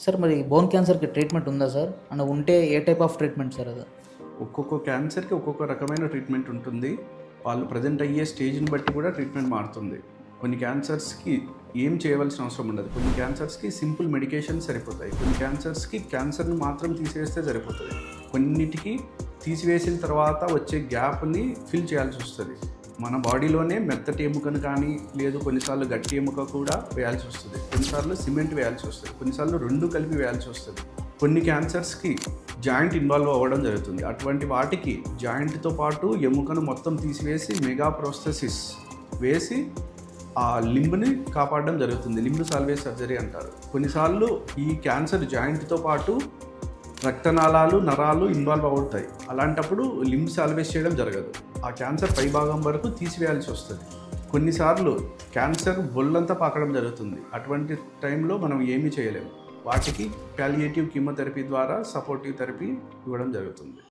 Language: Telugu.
సార్ మరి బోన్ క్యాన్సర్‌కి ట్రీట్మెంట్ ఉందా సార్? అండ్ ఉంటే ఏ టైప్ ఆఫ్ ట్రీట్మెంట్ సార్ అది? ఒక్కొక్క క్యాన్సర్‌కి ఒక్కొక్క రకమైన ట్రీట్మెంట్ ఉంటుంది. వాళ్ళు ప్రెజెంట్ అయ్యే స్టేజ్‌ని బట్టి కూడా ట్రీట్మెంట్ మారుతుంది. కొన్ని క్యాన్సర్స్‌కి ఏం చేయవలసిన అవసరం ఉండదు. కొన్ని క్యాన్సర్స్‌కి సింపుల్ మెడికేషన్ సరిపోతాయి. కొన్ని క్యాన్సర్స్‌కి క్యాన్సర్‌ని మాత్రం తీసేస్తే సరిపోతది. కొన్నిటికి తీసివేసిన తర్వాత వచ్చే గ్యాప్‌ని ఫిల్ చేయాల్సి వస్తది. మన బాడీలోనే మెత్తటి ఎముకను కానీ, లేదు కొన్నిసార్లు గట్టి ఎముక కూడా వేయాల్సి వస్తది. కొన్నిసార్లు సిమెంట్ వేయాల్సి వస్తది. కొన్నిసార్లు 2 కలిపి వేయాల్సి వస్తది. కొన్ని క్యాన్సర్స్‌కి జాయింట్ ఇన్వాల్వ్ అవ్వడం జరుగుతుంది. అటువంటి వాటికి జాయింట్‌తో పాటు ఎముకను మొత్తం తీసివేసి మెగా ప్రోస్థెసిస్ వేసి ఆ లింబ్‌ని కాపాడడం జరుగుతుంది. లింబ్ సాల్వేజ్ సర్జరీ అంటారు. కొన్నిసార్లు ఈ క్యాన్సర్ జాయింట్‌తో పాటు రక్తనాళాలు, నరాలు ఇన్వాల్వ్ అవుతాయి. అలాంటప్పుడు లింబ్ సాల్వేజ్ చేయడం జరగదు. ఆ క్యాన్సర్ పైభాగం వరకు తీసివేయాల్సి వస్తుంది. కొన్నిసార్లు క్యాన్సర్ ఒళ్ళంతా పాకడం జరుగుతుంది. అటువంటి టైంలో మనం ఏమీ చేయలేము. వాటికి పాలియేటివ్ కీమోథెరపీ ద్వారా సపోర్టివ్ థెరపీ ఇవ్వడం జరుగుతుంది.